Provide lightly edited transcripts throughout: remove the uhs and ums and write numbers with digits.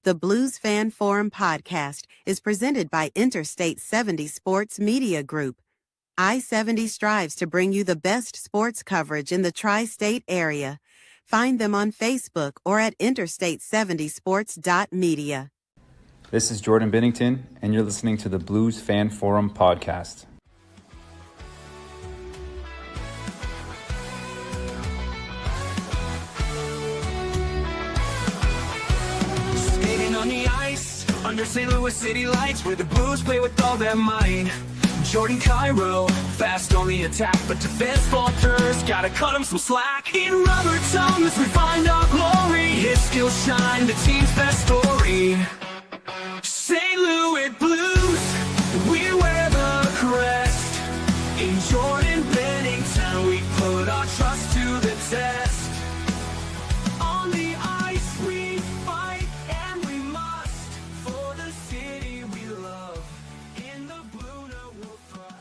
The Blues Fan Forum podcast is presented by Interstate 70 Sports Media Group. I-70 strives to bring you the best sports coverage in the tri-state area. Find them on Facebook or at interstate70sports.media. This is Jordan Bennington, and you're listening to the Blues Fan Forum podcast. On the ice, under St. Louis city lights, where the Blues play with all their might. Jordan Cairo, fast on the attack, but defense falters, gotta cut him some slack. In Robert's arms we find our glory, his skills shine, the team's best story. St. Louis Blues, we wear the crest. In Jordan Bennington we put our trust to the test. On the ice we fight, and we must, for the city we love. In the blue note we'll thrust.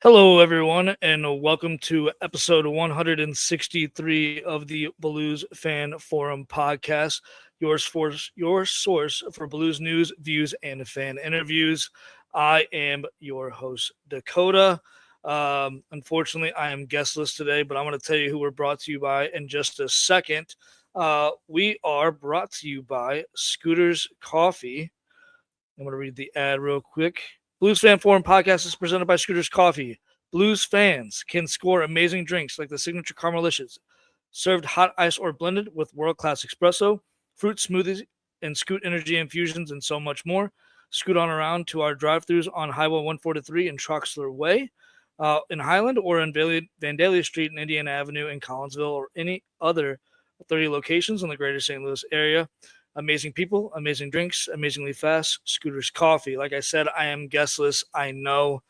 Hello, everyone, and welcome to episode 163 of the Blues Fan Forum podcast, your source for Blues news, views, and fan interviews. I am your host, Dakota. Unfortunately, I am guestless today, but I'm going to tell you who we're brought to you by in just a second. We are brought to you by Scooter's Coffee. I'm going to read the ad real quick. Blues Fan Forum podcast is presented by Scooter's Coffee. Blues fans can score amazing drinks like the signature Caramelicious, served hot ice or blended with world-class espresso, fruit smoothies, and Scoot Energy infusions, and so much more. Scoot on around to our drive-thrus on Highway 143 in Troxler Way, in Highland, or in Vandalia Street and Indiana Avenue in Collinsville, or any other 30 locations in the greater St. Louis area. Amazing people, amazing drinks, amazingly fast. Scooter's Coffee. Like I said, I am guestless. I know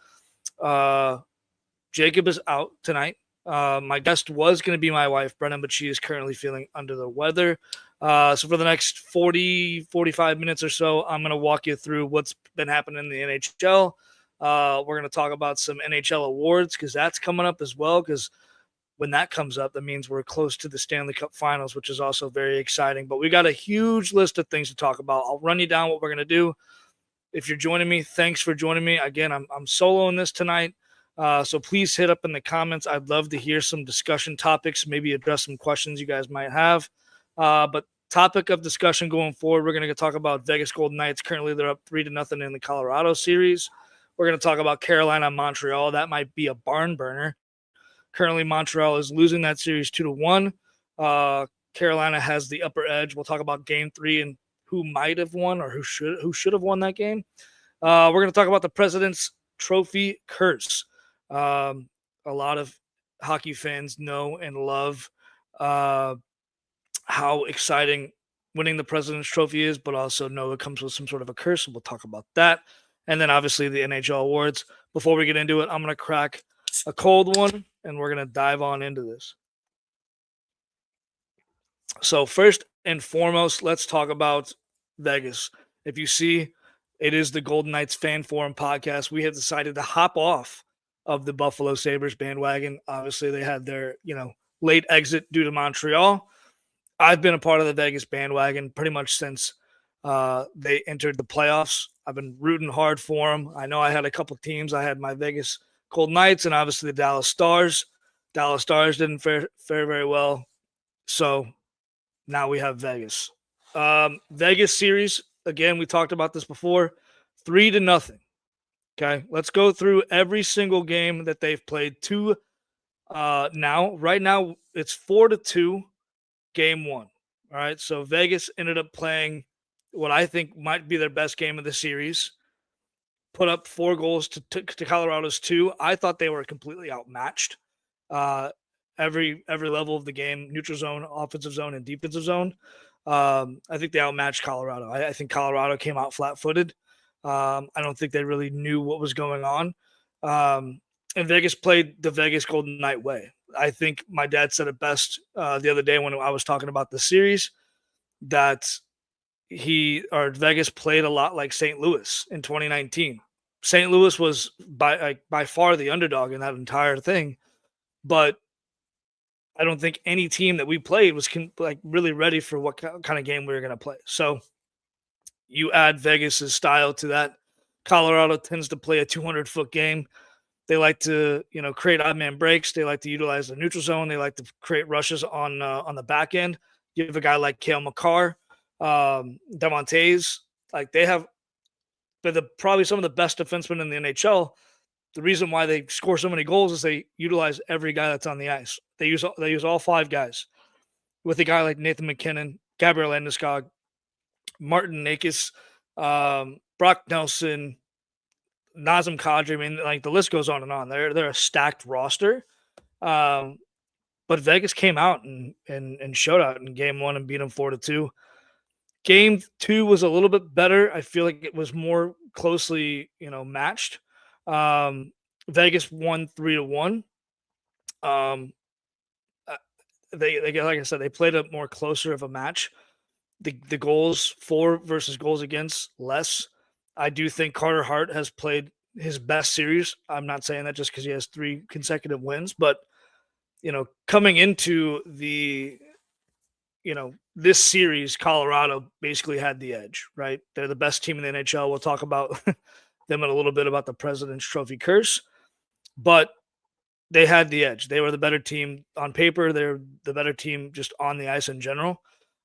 Jacob is out tonight. My guest was going to be my wife, Brennan, but she is currently feeling under the weather. So for the next 45 minutes or so, I'm going to walk you through what's been happening in the NHL. We're going to talk about some NHL awards because that's coming up as well, because when that comes up, that means we're close to the Stanley Cup Finals, which is also very exciting. But we got a huge list of things to talk about. I'll run you down what we're going to do. If you're joining me, thanks for joining me. Again, I'm soloing this tonight, so please hit up in the comments. I'd love to hear some discussion topics, maybe address some questions you guys might have. But topic of discussion going forward, we're going to talk about Vegas Golden Knights. Currently, they're up 3-0 in the Colorado series. We're going to talk about Carolina and Montreal. That might be a barn burner. Currently, Montreal is losing that series 2-1. Carolina has the upper edge. We'll talk about Game 3 and who might have won or who should have won that game. We're going to talk about the President's Trophy curse. A lot of hockey fans know and love how exciting winning the President's Trophy is, but also know it comes with some sort of a curse. So we'll talk about that. And then obviously the NHL awards. Before we get into it, I'm going to crack a cold one, and we're going to dive on into this. So first and foremost, let's talk about Vegas. If you see, it is the Golden Knights Fan Forum podcast. We have decided to hop off of the Buffalo Sabres bandwagon. Obviously, they had their, late exit due to Montreal. I've been a part of the Vegas bandwagon pretty much since they entered the playoffs. I've been rooting hard for them. I know I had a couple teams. I had my Vegas Golden Knights and obviously the Dallas Stars. Dallas Stars didn't fare very well. So now we have Vegas. Vegas series, again, we talked about this before, 3-0. Okay, let's go through every single game that they've played now. Right now, it's 4-2, game 1. All right, so Vegas ended up playing what I think might be their best game of the series. Put up 4 goals to Colorado's 2. I thought they were completely outmatched. Every level of the game, neutral zone, offensive zone, and defensive zone. I think they outmatched Colorado. I think Colorado came out flat-footed. I don't think they really knew what was going on. And Vegas played the Vegas Golden Knight way. I think my dad said it best the other day when I was talking about the series, that Vegas played a lot like St. Louis in 2019. St. Louis was by far the underdog in that entire thing, but I don't think any team that we played was really ready for what kind of game we were going to play. So you add Vegas's style to that. Colorado tends to play a 200-foot game. They like to, create odd man breaks. They like to utilize the neutral zone. They like to create rushes on the back end. You have a guy like Cale Makar, Demontays. Like they're probably some of the best defensemen in the NHL. The reason why they score so many goals is they utilize every guy that's on the ice. They use all 5 guys. With a guy like Nathan McKinnon, Gabriel Landeskog, Martin Nakis, Brock Nelson, Nazem Kadri. I mean, like the list goes on and on. They're a stacked roster. But Vegas came out and showed out in game 1 and beat them 4-2. Game 2 was a little bit better. I feel like it was more closely, matched. Vegas won 3-1. They like I said, they played a more closer of a match. The goals for versus goals against less. I do think Carter Hart has played his best series. I'm not saying that just because he has 3 consecutive wins, but coming into the this series, Colorado basically had the edge, right? They're the best team in the NHL. We'll talk about them in a little bit about the President's Trophy curse, but they had the edge. They were the better team on paper. They're the better team just on the ice in general.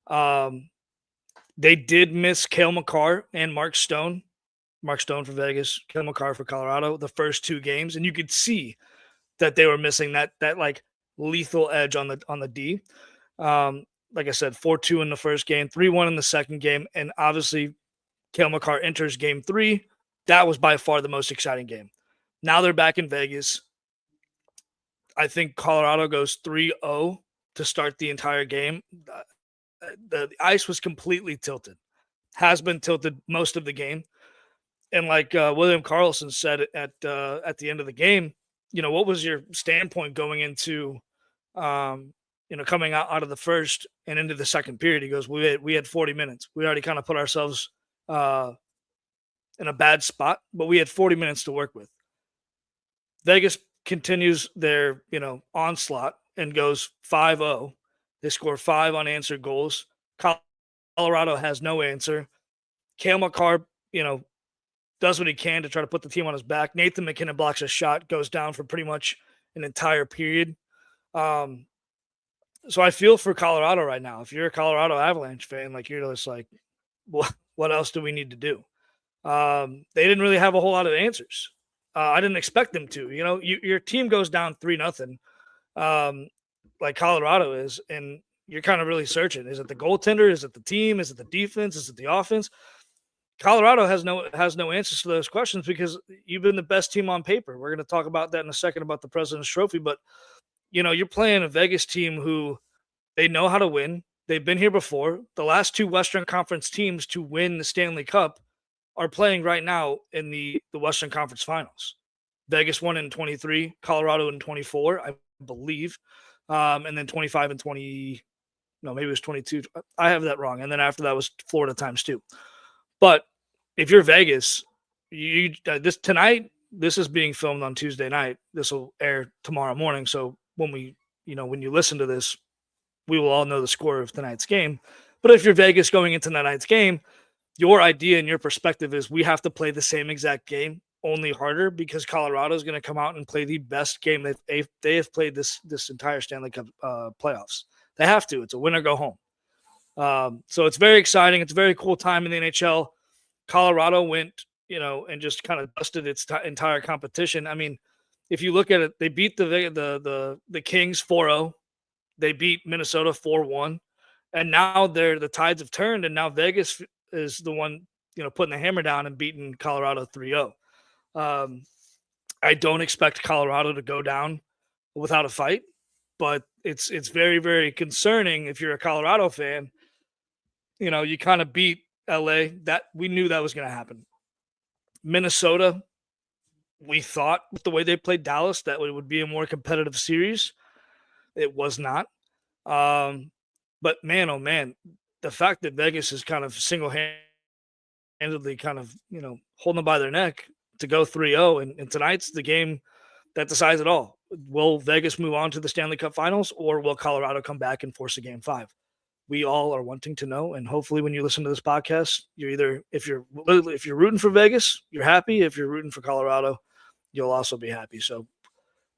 They did miss Cale Makar and Mark Stone. Mark Stone for Vegas, Cale Makar for Colorado, the first 2 games, and you could see that they were missing that like lethal edge on the D. Like I said, 4-2 in the first game, 3-1 in the second game, and obviously Cale Makar enters game 3. That was by far the most exciting game. Now they're back in Vegas. I think Colorado goes 3-0 to start the entire game. The ice was completely tilted, has been tilted most of the game. And like William Karlsson said at the end of the game, what was your standpoint going into, coming out of the first and into the second period? He goes, we had 40 minutes. We already kind of put ourselves in a bad spot, but we had 40 minutes to work with. Vegas continues their, onslaught and goes 5-0. They score 5 unanswered goals. Colorado has no answer. Cale Makar, does what he can to try to put the team on his back. Nathan McKinnon blocks a shot, goes down for pretty much an entire period. So I feel for Colorado right now. If you're a Colorado Avalanche fan, like you're just like, what else do we need to do? They didn't really have a whole lot of answers. I didn't expect them to. Your team goes down 3-0, like Colorado is, and you're kind of really searching. Is it the goaltender? Is it the team? Is it the defense? Is it the offense? Colorado has no answers to those questions because you've been the best team on paper. We're going to talk about that in a second about the President's Trophy, but you're playing a Vegas team who they know how to win. They've been here before. The last 2 Western Conference teams to win the Stanley Cup are playing right now in the Western Conference Finals. Vegas won in 23, Colorado in 24, I believe, and then 25 and 20. No, maybe it was 22. I have that wrong. And then after that was Florida times 2. But if you're Vegas, this is being filmed on Tuesday night. This will air tomorrow morning. So when when you listen to this, we will all know the score of tonight's game. But if you're Vegas going into tonight's game, your idea and your perspective is we have to play the same exact game, only harder, because Colorado is going to come out and play the best game that they have played this entire Stanley Cup playoffs. They have to. It's a win or go home. So it's very exciting. It's a very cool time in the NHL. Colorado went, and just kind of dusted its entire competition. I mean, if you look at it, they beat the Kings 4-0. They beat Minnesota 4-1. And now the tides have turned, and now Vegas is the one, putting the hammer down and beating Colorado 3-0. I don't expect Colorado to go down without a fight, but it's very, very concerning if you're a Colorado fan. You kind of beat LA. That we knew that was going to happen. Minnesota, we thought with the way they played Dallas that it would be a more competitive series. It was not. But man, oh man, the fact that Vegas is kind of single-handedly kind of, holding them by their neck to go 3-0. And tonight's the game that decides it all. Will Vegas move on to the Stanley Cup Finals, or will Colorado come back and force a Game 5? We all are wanting to know, and hopefully when you listen to this podcast, you're either, if you're rooting for Vegas, you're happy. If you're rooting for Colorado, you'll also be happy. So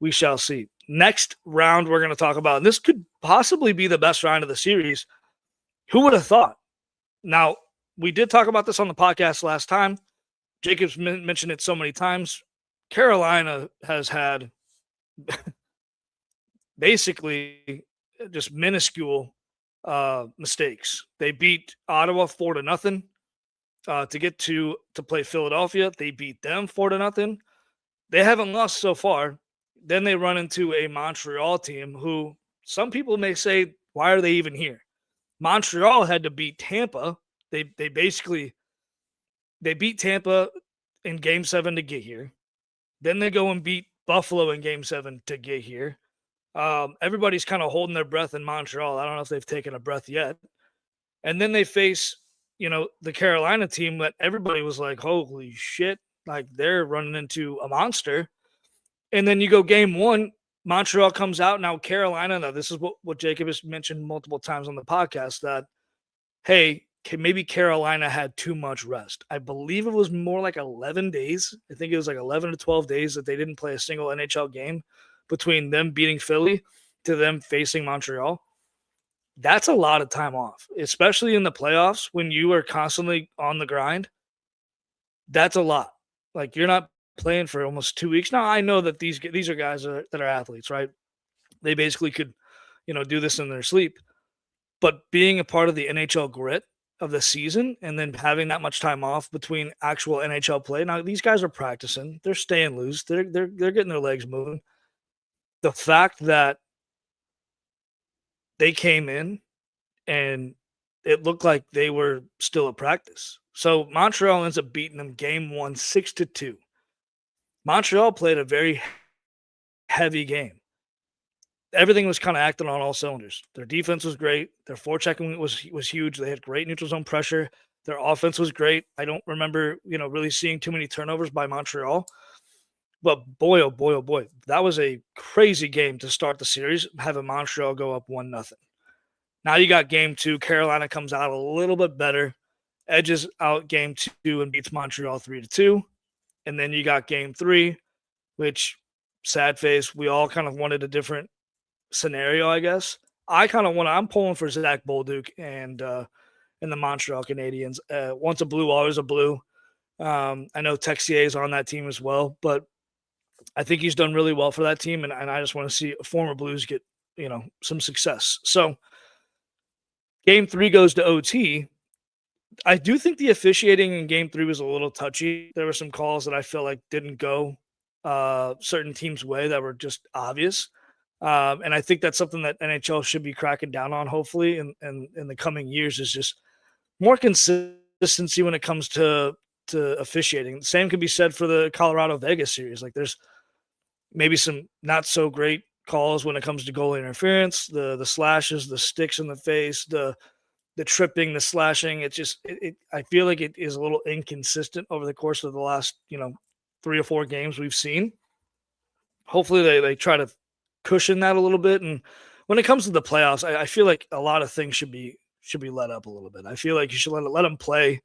we shall see. Next round we're going to talk about, and this could possibly be the best round of the series. Who would have thought? Now, we did talk about this on the podcast last time. Jacob's mentioned it so many times. Carolina has had basically just minuscule mistakes. They beat Ottawa 4-0 to get to play Philadelphia. They beat them 4-0. They haven't lost so far. Then they run into a Montreal team who some people may say, why are they even here? Montreal had to beat Tampa. They beat Tampa in Game 7 to get here. Then they go and beat Buffalo in Game 7 to get here. Everybody's kind of holding their breath in Montreal. I don't know if they've taken a breath yet. And then they face, the Carolina team that everybody was like, holy shit, like they're running into a monster. And then you go Game 1, Montreal comes out. Now Carolina, this is what Jacob has mentioned multiple times on the podcast, that, hey, maybe Carolina had too much rest. I believe it was more like 11 days. I think it was like 11 to 12 days that they didn't play a single NHL game between them beating Philly to them facing Montreal. That's a lot of time off, especially in the playoffs when you are constantly on the grind. That's a lot. Like, you're not playing for almost 2 weeks. Now, I know that these are guys that are athletes, right? They basically could, do this in their sleep. But being a part of the NHL grit of the season and then having that much time off between actual NHL play. Now, these guys are practicing. They're staying loose. They're getting their legs moving. The fact that they came in and it looked like they were still at practice. So Montreal ends up beating them Game 1 6-2. Montreal played a very heavy game. Everything was kind of acting on all cylinders. Their defense was great. Their forechecking was huge. They had great neutral zone pressure. Their offense was great. I don't remember, really seeing too many turnovers by Montreal. But boy, oh boy, oh boy, that was a crazy game to start the series, having Montreal go up 1-0. Now you got Game 2. Carolina comes out a little bit better, edges out Game 2 and beats Montreal 3-2. And then you got Game 3, which, sad face, we all kind of wanted a different scenario, I guess. I'm pulling for Zach Bolduc and the Montreal Canadiens. Once a blue, always a blue. I know Texier is on that team as well, but I think he's done really well for that team, and I just want to see former Blues get, some success. So Game 3 goes to OT. I do think the officiating in Game 3 was a little touchy. There were some calls that I feel like didn't go certain teams' way that were just obvious. And I think that's something that NHL should be cracking down on, hopefully, in the coming years, is just more consistency when it comes to officiating. The same can be said for the Colorado-Vegas series. Like, there's maybe some not so great calls when it comes to goalie interference, the slashes, the sticks in the face, the tripping, the slashing. It's just, I feel like it is a little inconsistent over the course of the last, 3 or 4 games we've seen. Hopefully they try to cushion that a little bit. And when it comes to the playoffs, I feel like a lot of things should be let up a little bit. I feel like you should let them play.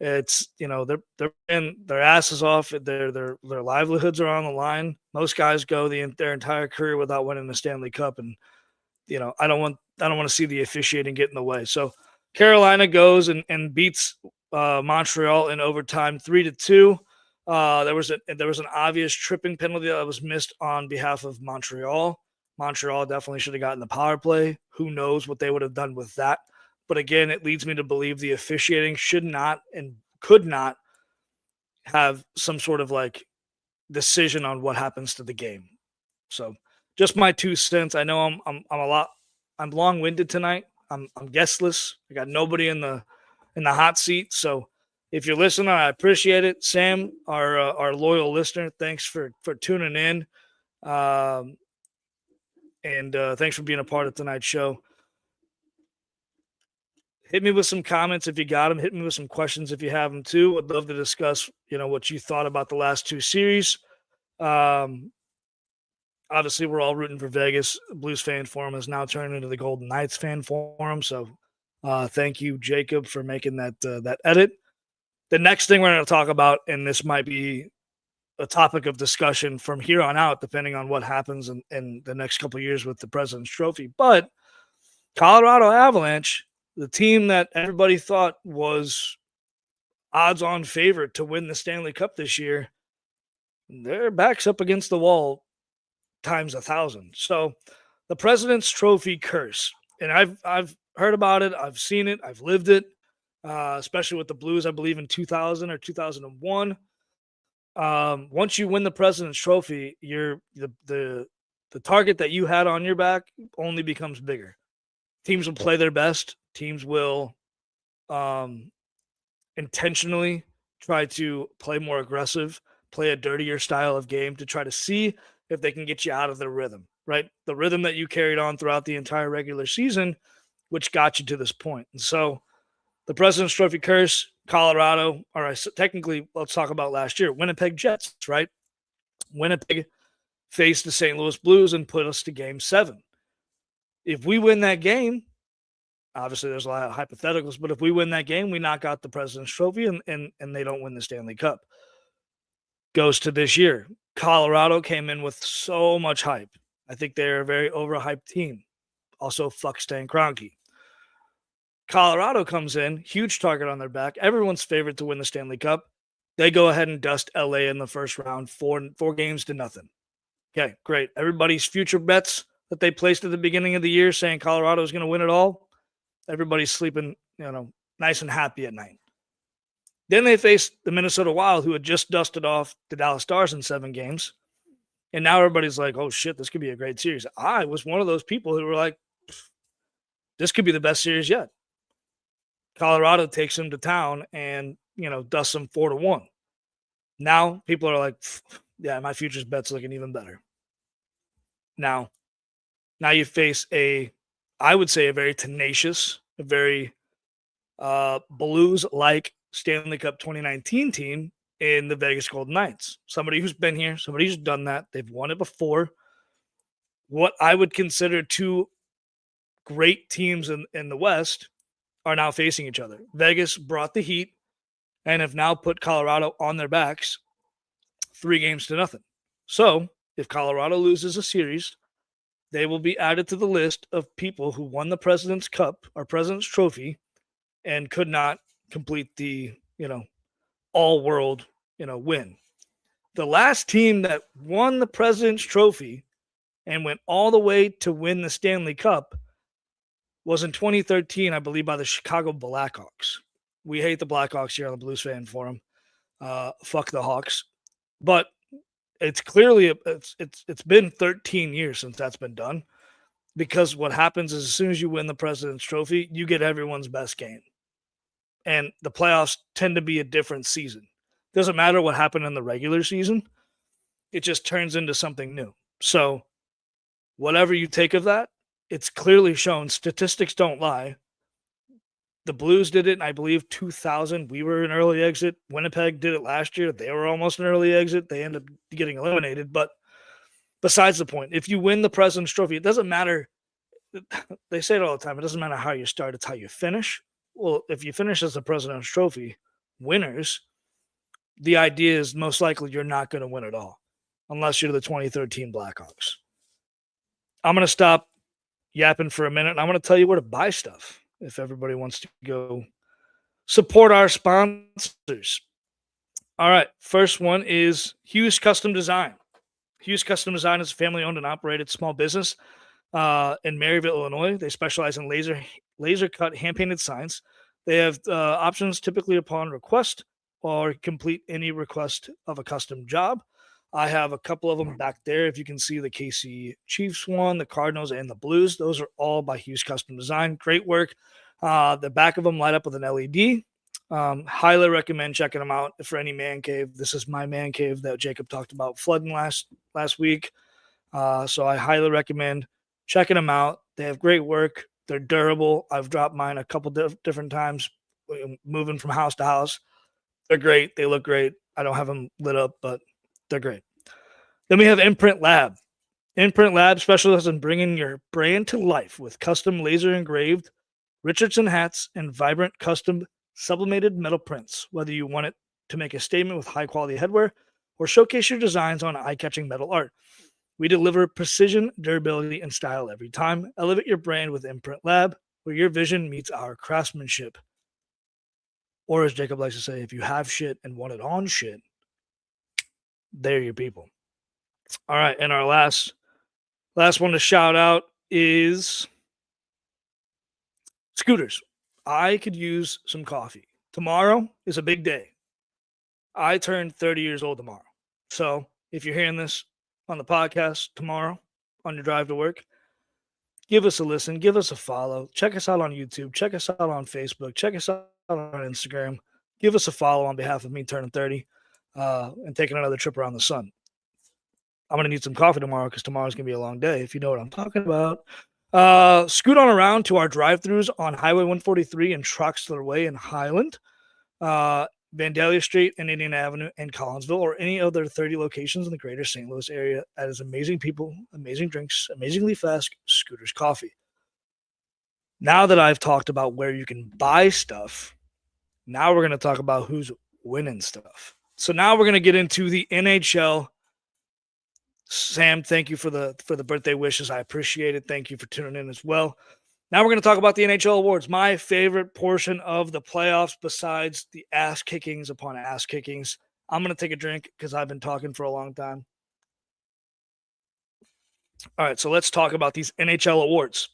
It's, they're in their asses off. Their livelihoods are on the line. Most guys go their entire career without winning the Stanley Cup. And, I don't want to see the officiating get in the way. So Carolina goes and beats Montreal in overtime 3-2. There was an obvious tripping penalty that was missed on behalf of Montreal. Montreal definitely should have gotten the power play. Who knows what they would have done with that? But again, it leads me to believe the officiating should not and could not have some sort of like decision on what happens to the game. So just my 2 cents. I know I'm long-winded tonight. I'm guestless. I got nobody in the hot seat. So if you're listening, I appreciate it. Sam, our loyal listener, thanks for tuning in. And thanks for being a part of tonight's show. Hit me with some comments if you got them. Hit me with some questions if you have them too. I'd love to discuss, what you thought about the last two series. Obviously, we're all rooting for Vegas. Blues Fan Forum has now turned into the Golden Knights Fan Forum. So thank you, Jacob, for making that edit. The next thing we're going to talk about, and this might be a topic of discussion from here on out, depending on what happens in the next couple of years with the President's Trophy. But Colorado Avalanche, the team that everybody thought was odds-on favorite to win the Stanley Cup this year, their back's up against the wall times 1,000. So the President's Trophy curse, and I've heard about it, I've seen it, I've lived it, especially with the Blues, I believe in 2000 or 2001. Once you win the President's Trophy, the target that you had on your back only becomes bigger. Teams will play their best. Teams will intentionally try to play more aggressive, play a dirtier style of game to try to see if they can get you out of the rhythm, right? The rhythm that you carried on throughout the entire regular season, which got you to this point. And so the President's Trophy curse, Colorado, all right, so technically, let's talk about last year. Winnipeg Jets, right? Winnipeg faced the St. Louis Blues and put us to Game 7. If we win that game, obviously there's a lot of hypotheticals, but if we win that game, we knock out the President's Trophy and they don't win the Stanley Cup. Goes to this year. Colorado came in with so much hype. I think they're a very overhyped team. Also, fuck Stan Kroenke. Colorado comes in, huge target on their back. Everyone's favorite to win the Stanley Cup. They go ahead and dust LA in the first round, 4 games to nothing. Okay, great. Everybody's future bets that they placed at the beginning of the year saying Colorado is going to win it all, everybody's sleeping, nice and happy at night. Then they faced the Minnesota Wild, who had just dusted off the Dallas Stars in 7 games. And now everybody's like, oh, shit, this could be a great series. I was one of those people who were like, this could be the best series yet. Colorado takes them to town and, dusts them 4-1. Now people are like, yeah, my futures bet's looking even better. Now you face I would say a very tenacious, a very Blues-like Stanley Cup 2019 team in the Vegas Golden Knights. Somebody who's been here, somebody who's done that. They've won it before. What I would consider 2 great teams in the West are now facing each other. Vegas brought the heat and have now put Colorado on their backs 3 games to nothing. So if Colorado loses a series, they will be added to the list of people who won the President's Cup or President's Trophy and could not complete the, all-world, win. The last team that won the President's Trophy and went all the way to win the Stanley Cup was in 2013, I believe, by the Chicago Blackhawks. We hate the Blackhawks here on the Blues Fan Forum. Fuck the Hawks. But it's clearly it's been 13 years since that's been done, because what happens is as soon as you win the President's Trophy, you get everyone's best game. And the playoffs tend to be a different season. Doesn't matter what happened in the regular season. It just turns into something new. So whatever you take of that, it's clearly shown. Statistics don't lie. The Blues did it in, I believe, 2000. We were an early exit. Winnipeg did it last year. They were almost an early exit. They ended up getting eliminated. But besides the point, if you win the President's Trophy, it doesn't matter. They say it all the time. It doesn't matter how you start. It's how you finish. Well, if you finish as the President's Trophy winners, the idea is most likely you're not going to win it all unless you're the 2013 Blackhawks. I'm going to stop yapping for a minute, and I'm going to tell you where to buy stuff if everybody wants to go support our sponsors. All right, first one is Hughes Custom Design. Hughes Custom Design is a family-owned and operated small business in Maryville, Illinois. They specialize in laser-cut hand-painted signs. They have options typically upon request or complete any request of a custom job. I have a couple of them back there. If you can see the KC Chiefs one, the Cardinals, and the Blues, those are all by Hughes Custom Design. Great work. The back of them light up with an LED. Highly recommend checking them out for any man cave. This is my man cave that Jacob talked about flooding last week. So I highly recommend checking them out. They have great work. They're durable. I've dropped mine a couple different times, moving from house to house. They're great. They look great. I don't have them lit up, but they're great. Then we have Imprint Lab. Imprint Lab specializes in bringing your brand to life with custom laser engraved Richardson hats and vibrant custom sublimated metal prints. Whether you want it to make a statement with high quality headwear or showcase your designs on eye-catching metal art, we deliver precision, durability, and style every time. Elevate your brand with Imprint Lab, where your vision meets our craftsmanship. Or as Jacob likes to say, if you have shit and want it on shit, they're your people. All right, and our last one to shout out is Scooters. I could use some coffee. Tomorrow is a big day. I turn 30 years old tomorrow. So if you're hearing this on the podcast tomorrow on your drive to work, give us a listen, give us a follow. Check us out on YouTube. Check us out on Facebook. Check us out on Instagram. Give us a follow on behalf of me turning 30 and taking another trip around the sun. I'm going to need some coffee tomorrow because tomorrow's going to be a long day, if you know what I'm talking about. Scoot on around to our drive-thrus on Highway 143 and Troxler Way in Highland, Vandalia Street and Indian Avenue and Collinsville, or any other 30 locations in the greater St. Louis area. That is amazing people, amazing drinks, amazingly fast Scooters coffee. Now that I've talked about where you can buy stuff, now we're going to talk about who's winning stuff. So now we're going to get into the NHL. Sam, thank you for the birthday wishes. I appreciate it. Thank you for tuning in as well. Now we're going to talk about the NHL awards, my favorite portion of the playoffs besides the ass kickings upon ass kickings. I'm going to take a drink because I've been talking for a long time. All right, so let's talk about these NHL awards.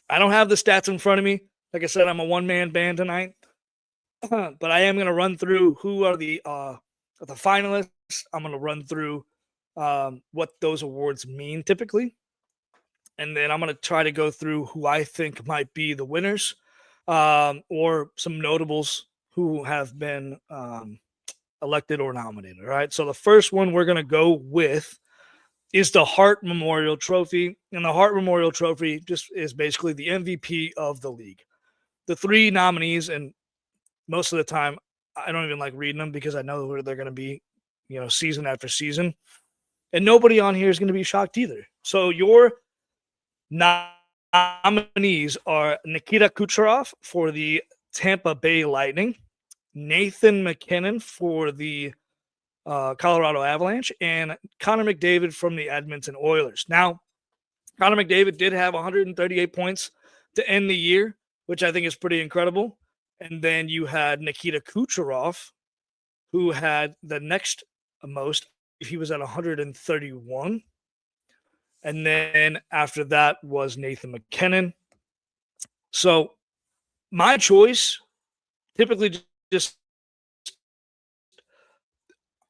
I don't have the stats in front of me. Like I said, I'm a one-man band tonight. But I am going to run through who are the finalists. I'm going to run through what those awards mean typically. And then I'm going to try to go through who I think might be the winners or some notables who have been elected or nominated. All right. So the first one we're going to go with is the Hart Memorial Trophy. And the Hart Memorial Trophy just is basically the MVP of the league. The three nominees, and most of the time, I don't even like reading them because I know where they're going to be, season after season. And nobody on here is going to be shocked either. So your nominees are Nikita Kucherov for the Tampa Bay Lightning, Nathan MacKinnon for the Colorado Avalanche, and Connor McDavid from the Edmonton Oilers. Now, Connor McDavid did have 138 points to end the year, which I think is pretty incredible. And then you had Nikita Kucherov, who had the next most. He was at 131. And then after that was Nathan MacKinnon. So my choice, typically just,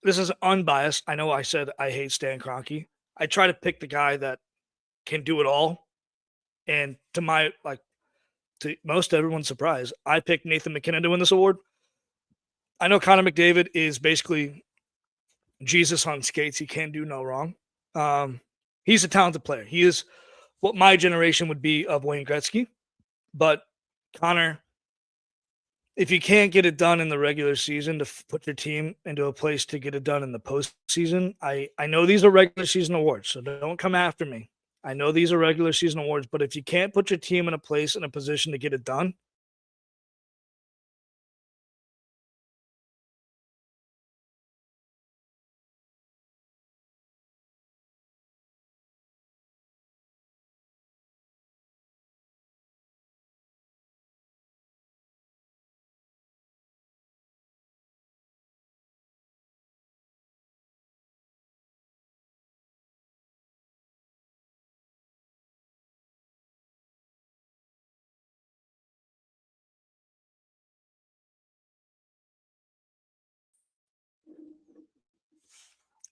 this is unbiased. I know I said I hate Stan Kroenke. I try to pick the guy that can do it all. And to most everyone's surprise, I picked Nathan MacKinnon to win this award. I know Connor McDavid is basically Jesus on skates. He can't do no wrong. He's a talented player. He is what my generation would be of Wayne Gretzky. But Connor, if you can't get it done in the regular season to put your team into a place to get it done in the postseason, I know these are regular season awards, so don't come after me. I know these are regular season awards, but if you can't put your team in a place, in a position to get it done,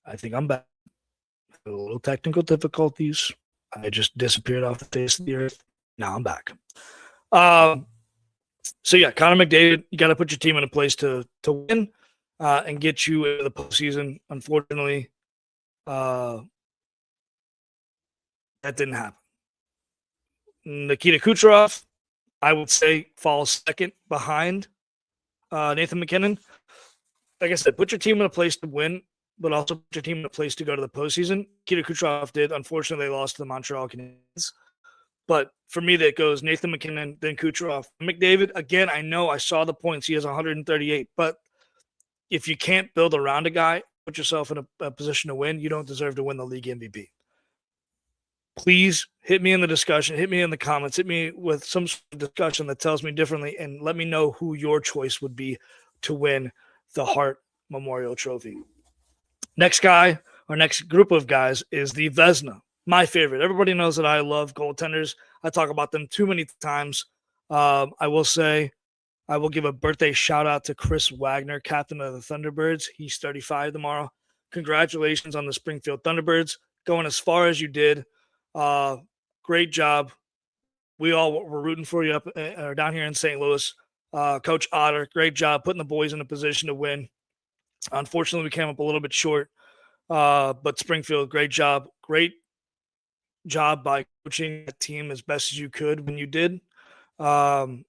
I think I'm back. A little technical difficulties. I just disappeared off the face of the earth. Now I'm back. So yeah, Connor McDavid, you got to put your team in a place to win and get you into the postseason. Unfortunately, that didn't happen. Nikita Kucherov, I would say, falls second behind Nathan MacKinnon. Like I said, put your team in a place to win, but also put your team in a place to go to the postseason. Nikita Kucherov did. Unfortunately, they lost to the Montreal Canadiens. But for me, that goes Nathan MacKinnon, then Kucherov. McDavid, again, I know I saw the points. He has 138. But if you can't build around a guy, put yourself in a position to win, you don't deserve to win the league MVP. Please hit me in the discussion, hit me in the comments, hit me with some sort of discussion that tells me differently, and let me know who your choice would be to win the Hart Memorial Trophy. Next guy, or next group of guys, is the Vezina, my favorite. Everybody knows that I love goaltenders. I talk about them too many times. I will say, I will give a birthday shout out to Chris Wagner, captain of the Thunderbirds. He's 35 tomorrow. Congratulations on the Springfield Thunderbirds, going as far as you did. Great job. We all were rooting for you up down here in St. Louis. Coach Otter, great job putting the boys in a position to win. Unfortunately, we came up a little bit short. But Springfield, great job. Great job by coaching the team as best as you could when you did. And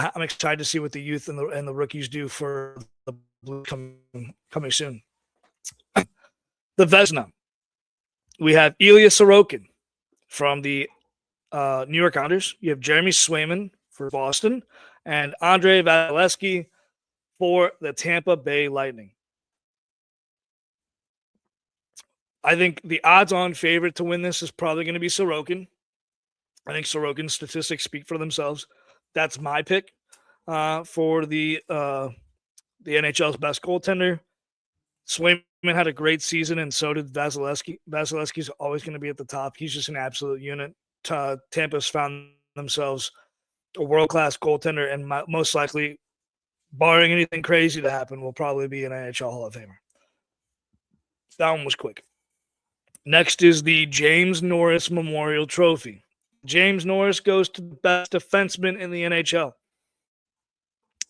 I'm excited to see what the youth and the rookies do for the Blues coming soon. The Vezina. We have Ilya Sorokin from the New York Islanders. You have Jeremy Swayman for Boston and Andrei Vasilevsky for the Tampa Bay Lightning. I think the odds-on favorite to win this is probably going to be Sorokin. I think Sorokin's statistics speak for themselves. That's my pick for the NHL's best goaltender. Swayman had a great season, and so did Vasilevsky. Vasilevsky's always going to be at the top. He's just an absolute unit. Tampa's found themselves a world-class goaltender, and most likely, barring anything crazy to happen, will probably be an NHL Hall of Famer. That one was quick. Next is the James Norris Memorial Trophy. James Norris goes to the best defenseman in the NHL.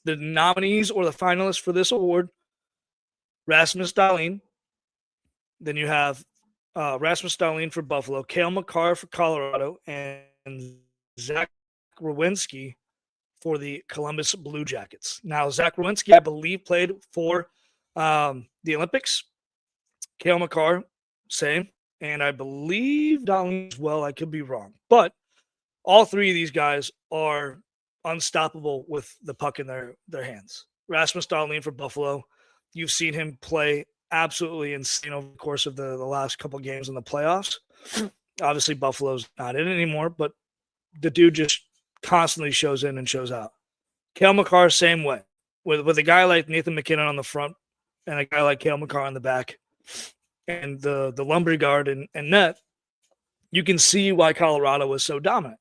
The nominees or the finalists for this award: Rasmus Dahlin. Then you have Rasmus Dahlin for Buffalo, Cale Makar for Colorado, and Zach Werenski for the Columbus Blue Jackets. Now, Zach Werenski, I believe, played for the Olympics. Cale Makar, same. And I believe Dahlin as well. I could be wrong. But all three of these guys are unstoppable with the puck in their hands. Rasmus Dahlin for Buffalo. You've seen him play absolutely insane over the course of the last couple games in the playoffs. Obviously, Buffalo's not in it anymore, but the dude just constantly shows in and shows out. Cale Makar, same way. With a guy like Nathan MacKinnon on the front and a guy like Cale Makar on the back and the Lumberguard and net, you can see why Colorado was so dominant.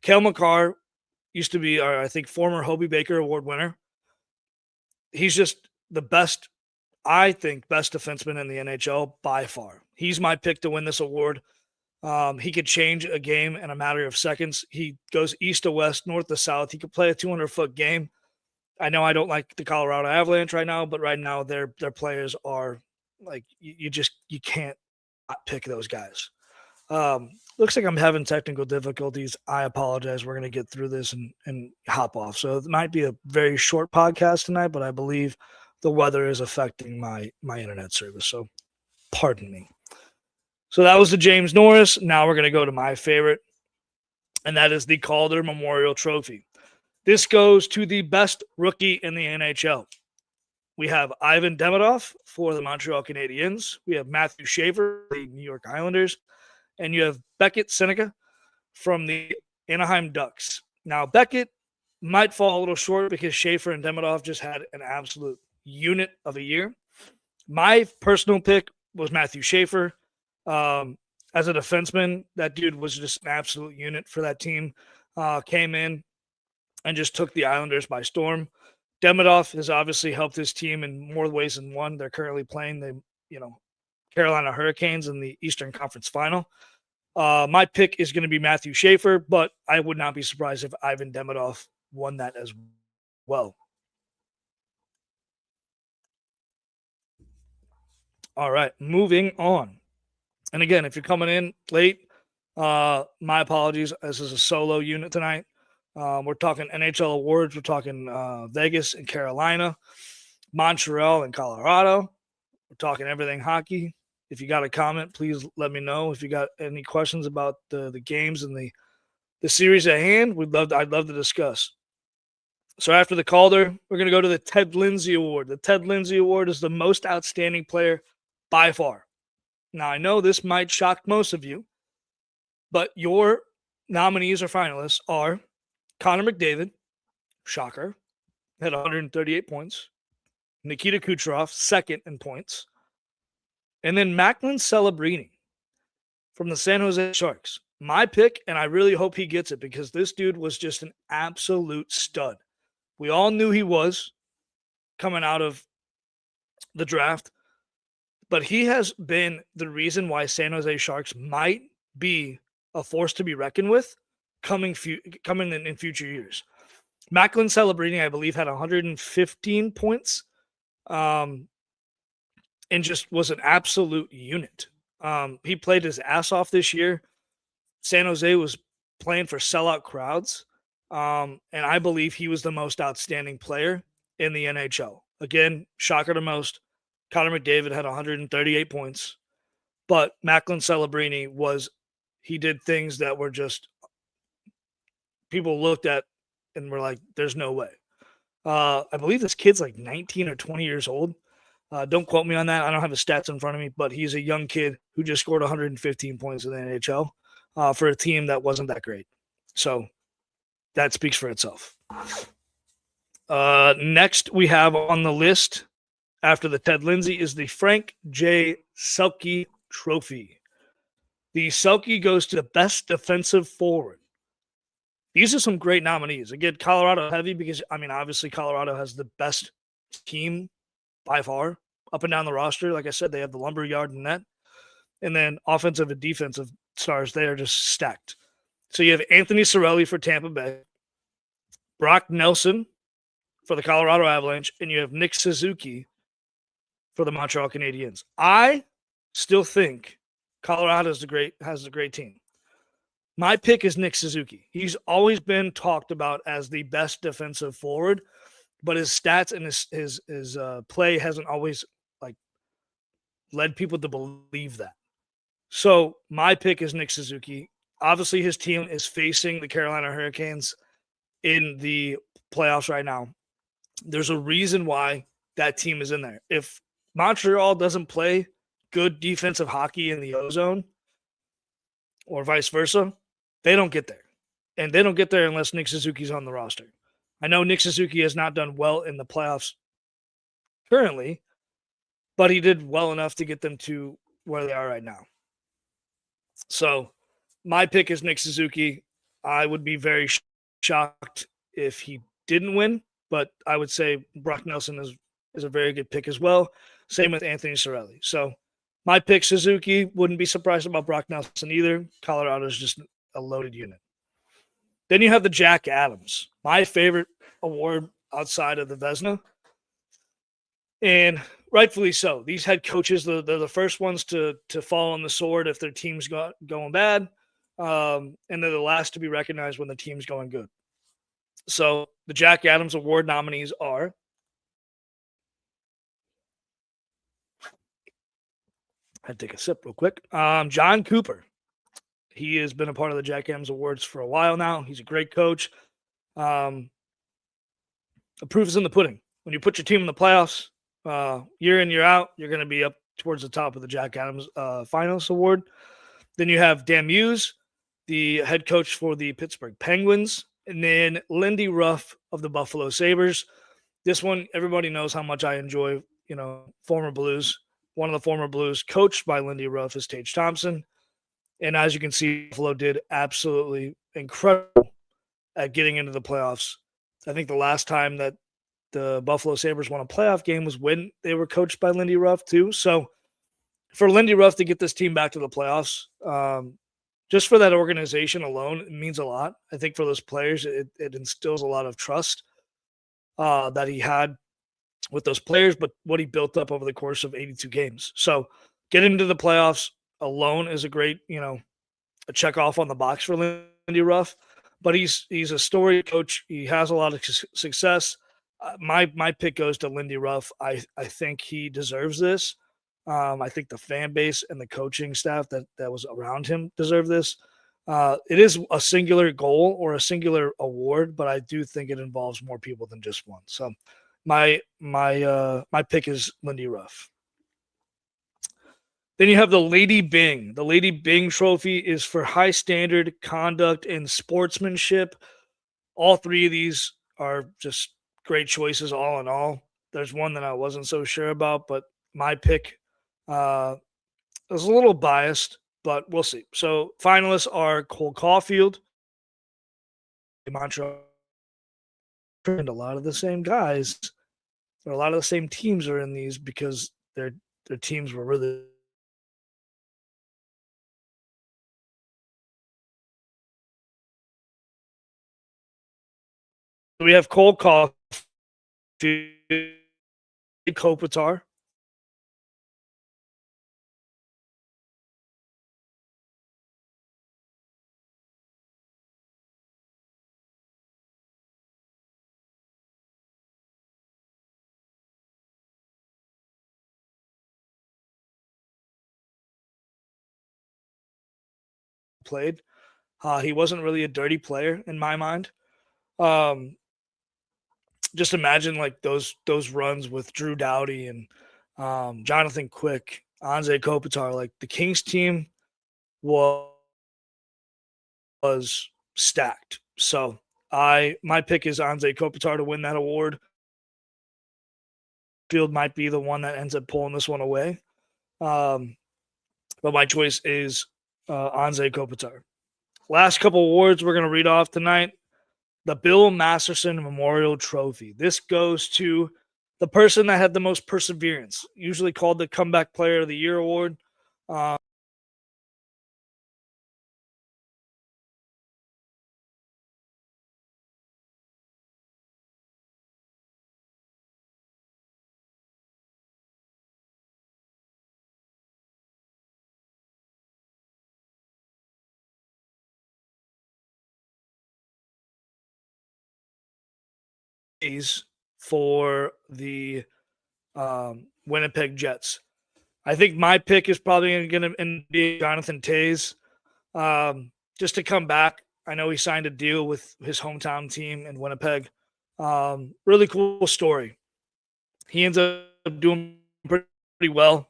Cale Makar used to be, I think, former Hobie Baker Award winner. He's just the best, I think, best defenseman in the NHL by far. He's my pick to win this award. He could change a game in a matter of seconds. He goes east to west, north to south. He could play a 200-foot game. I know I don't like the Colorado Avalanche right now, but right now their players are like, you can't not pick those guys. Looks like I'm having technical difficulties. I apologize. We're going to get through this and hop off. So it might be a very short podcast tonight, but I believe the weather is affecting my internet service. So pardon me. So that was the James Norris. Now we're going to go to my favorite, and that is the Calder Memorial Trophy. This goes to the best rookie in the NHL. We have Ivan Demidov for the Montreal Canadiens. We have Matthew Schaefer for the New York Islanders. And you have Beckett Seneca from the Anaheim Ducks. Now, Beckett might fall a little short because Schaefer and Demidov just had an absolute unit of a year. My personal pick was Matthew Schaefer. As a defenseman, that dude was just an absolute unit for that team. Came in and just took the Islanders by storm. Demidov has obviously helped his team in more ways than one. They're currently playing the Carolina Hurricanes in the Eastern Conference Final. My pick is going to be Matthew Schaefer, but I would not be surprised if Ivan Demidov won that as well. All right, moving on. And again, if you're coming in late, My apologies. This is a solo unit tonight. We're talking NHL awards. We're talking Vegas and Carolina, Montreal and Colorado. We're talking everything hockey. If you got a comment, please let me know. If you got any questions about the games and the series at hand, I'd love to discuss. So after the Calder, we're going to go to the Ted Lindsay Award. The Ted Lindsay Award is the most outstanding player by far. Now, I know this might shock most of you, but your nominees or finalists are Connor McDavid, shocker, had 138 points. Nikita Kucherov, second in points. And then Macklin Celebrini from the San Jose Sharks. My pick, and I really hope he gets it because this dude was just an absolute stud. We all knew he was coming out of the draft, but he has been the reason why San Jose Sharks might be a force to be reckoned with coming in future years. Macklin Celebrini, I believe, had 115 points and just was an absolute unit. He played his ass off this year. San Jose was playing for sellout crowds, and I believe he was the most outstanding player in the NHL. Again, shocker to most, Connor McDavid had 138 points, but Macklin Celebrini he did things that were just people looked at and were like, there's no way. I believe this kid's like 19 or 20 years old. Don't quote me on that. I don't have the stats in front of me, but he's a young kid who just scored 115 points in the NHL for a team that wasn't that great. So that speaks for itself. Next we have on the list after the Ted Lindsay is the Frank J. Selke Trophy. The Selke goes to the best defensive forward. These are some great nominees. Again, Colorado heavy because, obviously Colorado has the best team by far up and down the roster. Like I said, they have the lumberyard and net. And then offensive and defensive stars, they are just stacked. So you have Anthony Cirelli for Tampa Bay, Brock Nelson for the Colorado Avalanche, and you have Nick Suzuki for the Montreal Canadiens. I still think Colorado has a great team. My pick is Nick Suzuki. He's always been talked about as the best defensive forward, but his stats and his play hasn't always led people to believe that. So my pick is Nick Suzuki. Obviously, his team is facing the Carolina Hurricanes in the playoffs right now. There's a reason why that team is in there. If Montreal doesn't play good defensive hockey in the ozone or vice versa, they don't get there. And they don't get there unless Nick Suzuki's on the roster. I know Nick Suzuki has not done well in the playoffs currently, but he did well enough to get them to where they are right now. So my pick is Nick Suzuki. I would be very shocked if he didn't win, but I would say Brock Nelson is a very good pick as well. Same with Anthony Cirelli. So my pick, Suzuki. Wouldn't be surprised about Brock Nelson either. Colorado is just a loaded unit. Then you have the Jack Adams, my favorite award outside of the Vezina. And rightfully so. These head coaches, they're the first ones to fall on the sword if their team's going bad. And they're the last to be recognized when the team's going good. So the Jack Adams Award nominees are I'd take a sip real quick. John Cooper. He has been a part of the Jack Adams Awards for a while now. He's a great coach. The proof is in the pudding. When you put your team in the playoffs, year in, year out, you're going to be up towards the top of the Jack Adams Finals Award. Then you have Dan Muse, the head coach for the Pittsburgh Penguins, and then Lindy Ruff of the Buffalo Sabres. This one, everybody knows how much I enjoy, former Blues. One of the former Blues coached by Lindy Ruff is Tage Thompson. And as you can see, Buffalo did absolutely incredible at getting into the playoffs. I think the last time that the Buffalo Sabres won a playoff game was when they were coached by Lindy Ruff too. So for Lindy Ruff to get this team back to the playoffs, just for that organization alone, it means a lot. I think for those players, it instills a lot of trust that he had with those players, but what he built up over the course of 82 games. So getting into the playoffs alone is a great, a check off on the box for Lindy Ruff, but he's a storied coach. He has a lot of success. My pick goes to Lindy Ruff. I think he deserves this. I think the fan base and the coaching staff that was around him deserve this. It is a singular goal or a singular award, but I do think it involves more people than just one. So my pick is Lindy Ruff. Then you have the Lady Byng. The Lady Byng trophy is for high standard conduct and sportsmanship. All three of these are just great choices all in all. There's one that I wasn't so sure about, but my pick was a little biased, but we'll see. So finalists are Cole Caulfield, Montreal, and a lot of the same guys, or a lot of the same teams are in these because their teams were really we have Cole Caulfield, Kopitar. Played. He wasn't really a dirty player in my mind. Just imagine like those runs with Drew Doughty and Jonathan Quick, Anze Kopitar. Like the Kings team was stacked. So my pick is Anze Kopitar to win that award. Field might be the one that ends up pulling this one away. But my choice is Anze Kopitar. Last couple awards we're going to read off tonight. The Bill Masterson Memorial Trophy. This goes to the person that had the most perseverance, usually called the Comeback Player of the Year award. For the Winnipeg Jets. I think my pick is probably going to be Jonathan Toews. Just to come back. I know he signed a deal with his hometown team in Winnipeg. Really cool story. He ends up doing pretty well,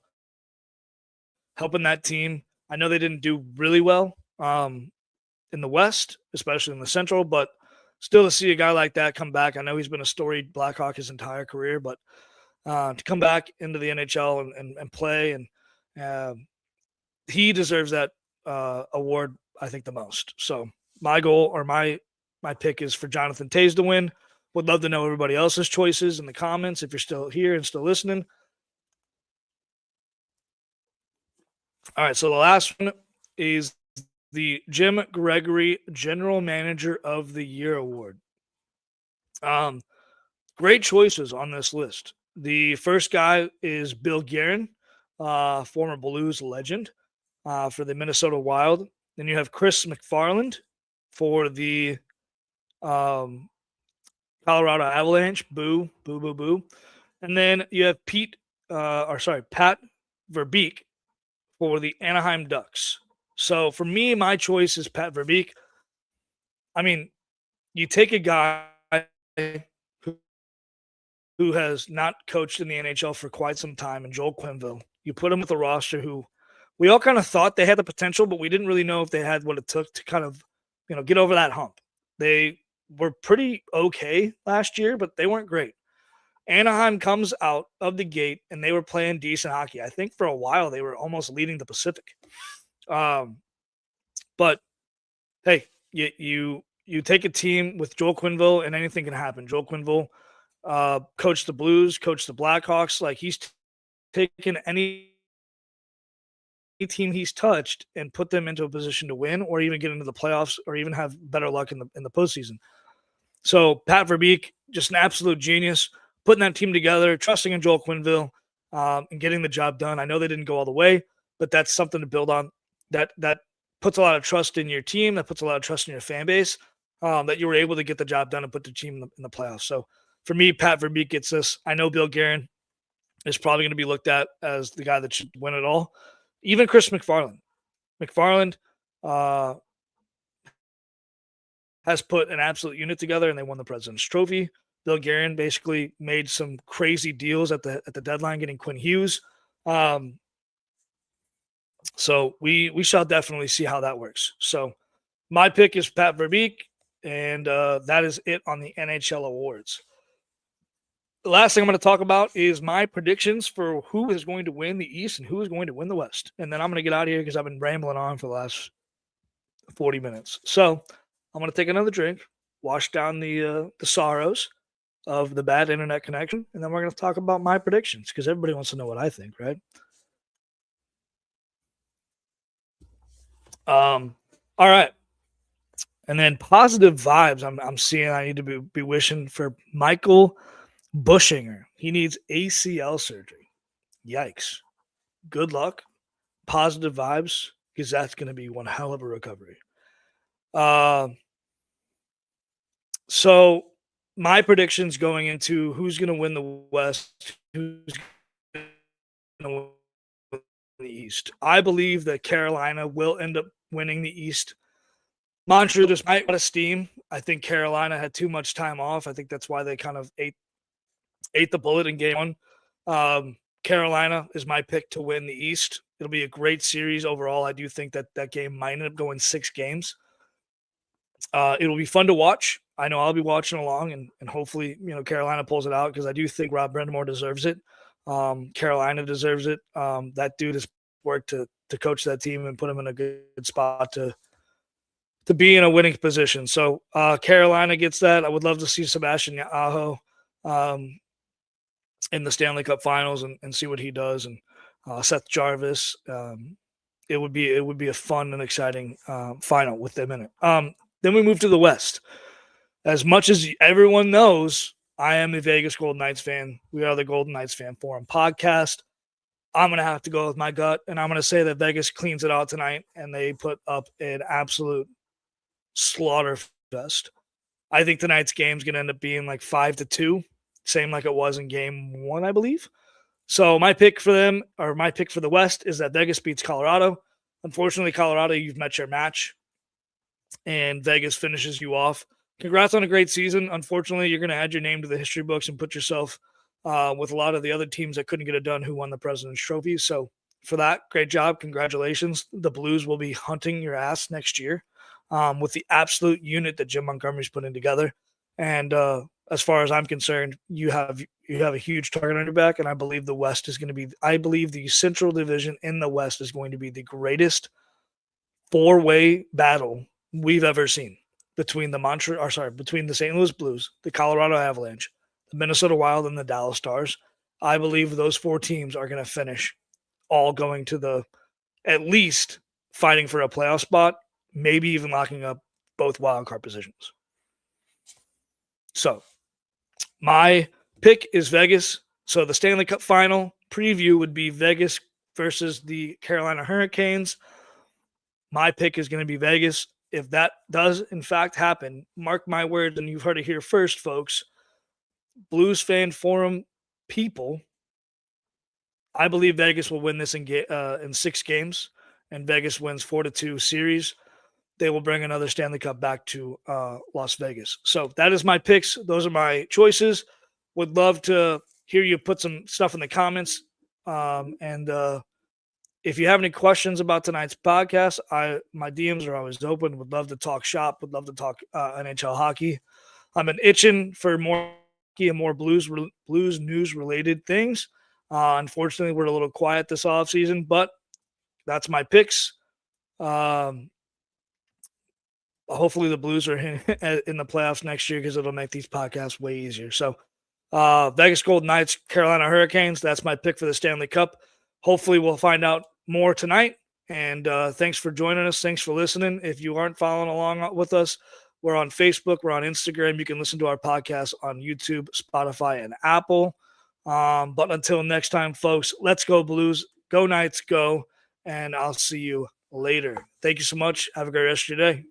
helping that team. I know they didn't do really well in the West, especially in the Central, but still to see a guy like that come back. I know he's been a storied Blackhawk his entire career, but to come back into the NHL and play, and he deserves that award, I think, the most. So my goal or my pick is for Jonathan Toews to win. Would love to know everybody else's choices in the comments if you're still here and still listening. All right, so the last one is the Jim Gregory General Manager of the Year award. Great choices on this list. The first guy is Bill Guerin, former Blues legend for the Minnesota Wild. Then you have Chris McFarland for the Colorado Avalanche. Boo, boo, boo, boo. And then you have Pat Verbeek for the Anaheim Ducks. So for me, my choice is Pat Verbeek. I mean, you take a guy who has not coached in the NHL for quite some time, and Joel Quenneville. You put him with a roster who we all kind of thought they had the potential, but we didn't really know if they had what it took to kind of, get over that hump. They were pretty okay last year, but they weren't great. Anaheim comes out of the gate, and they were playing decent hockey. I think for a while they were almost leading the Pacific. But hey, you take a team with Joel Quenneville, and anything can happen. Joel Quenneville coached the Blues, coached the Blackhawks. Like he's taken any team he's touched and put them into a position to win, or even get into the playoffs, or even have better luck in the postseason. So Pat Verbeek, just an absolute genius, putting that team together, trusting in Joel Quenneville, and getting the job done. I know they didn't go all the way, but that's something to build on. That puts a lot of trust in your team. That puts a lot of trust in your fan base. That you were able to get the job done and put the team in the playoffs. So for me, Pat Verbeek gets this. I know Bill Guerin is probably going to be looked at as the guy that should win it all. Even Chris McFarland. McFarland has put an absolute unit together, and they won the President's Trophy. Bill Guerin basically made some crazy deals at the deadline, getting Quinn Hughes. So we shall definitely see how that works. So my pick is Pat Verbeek, and that is it on the NHL awards. The last thing I'm going to talk about is my predictions for who is going to win the East and who is going to win the West. And then I'm going to get out of here because I've been rambling on for the last 40 minutes. So I'm going to take another drink, wash down the sorrows of the bad internet connection, and then we're going to talk about my predictions because everybody wants to know what I think, right? All right. And then positive vibes I'm seeing I need to be wishing for Michael Bushinger. He needs ACL surgery. Yikes. Good luck. Positive vibes, because that's going to be one hell of a recovery. So my predictions going into who's going to win the West, who's going to win the East. I believe that Carolina will end up winning the East. Montreal just might out of steam. I think Carolina had too much time off. I think that's why they kind of ate the bullet in game one. Carolina is my pick to win the East. It'll be a great series overall. I do think that game might end up going 6 games. It'll be fun to watch. I know I'll be watching along, and hopefully, Carolina pulls it out because I do think Rob Brindamore deserves it. Carolina deserves it. That dude has worked to coach that team and put him in a good spot to be in a winning position. So Carolina gets that. I would love to see Sebastian Aho in the Stanley Cup Finals and see what he does, and Seth Jarvis. It would be a fun and exciting final with them in it. Then we move to the West. As much as everyone knows, I am a Vegas Golden Knights fan. We are the Golden Knights Fan Forum podcast. I'm going to have to go with my gut, and I'm going to say that Vegas cleans it out tonight, and they put up an absolute slaughter fest. I think tonight's game is going to end up being like 5-2, same like it was in game 1, I believe. So my pick for them, or my pick for the West, is that Vegas beats Colorado. Unfortunately, Colorado, you've met your match, and Vegas finishes you off. Congrats on a great season. Unfortunately, you're going to add your name to the history books and put yourself with a lot of the other teams that couldn't get it done who won the President's Trophy. So for that, great job. Congratulations. The Blues will be hunting your ass next year with the absolute unit that Jim Montgomery's putting together. And as far as I'm concerned, you have a huge target on your back, and I believe the West is going to be – I believe the Central Division in the West is going to be the greatest 4-way battle we've ever seen between between the St. Louis Blues, the Colorado Avalanche, the Minnesota Wild, and the Dallas Stars. I believe those 4 teams are going to finish all going to at least fighting for a playoff spot, maybe even locking up both wildcard positions. So my pick is Vegas. So the Stanley Cup Final preview would be Vegas versus the Carolina Hurricanes. My pick is going to be Vegas. If that does, in fact, happen, mark my words, and you've heard it here first, folks, Blues Fan Forum people, I believe Vegas will win this in 6 games, and Vegas wins 4-2 series. They will bring another Stanley Cup back to Las Vegas. So that is my picks. Those are my choices. Would love to hear you put some stuff in the comments. If you have any questions about tonight's podcast, my DMs are always open. Would love to talk shop. Would love to talk NHL hockey. I've been itching for more hockey and more Blues news related things. Unfortunately, we're a little quiet this offseason, but that's my picks. Hopefully the Blues are in the playoffs next year because it'll make these podcasts way easier. So Vegas Golden Knights, Carolina Hurricanes, that's my pick for the Stanley Cup. Hopefully we'll find out more tonight. And thanks for joining us. Thanks for listening. If you aren't following along with us, we're on Facebook. We're on Instagram. You can listen to our podcast on YouTube, Spotify, and Apple. But until next time, folks, let's go Blues. Go Knights, go. And I'll see you later. Thank you so much. Have a great rest of your day.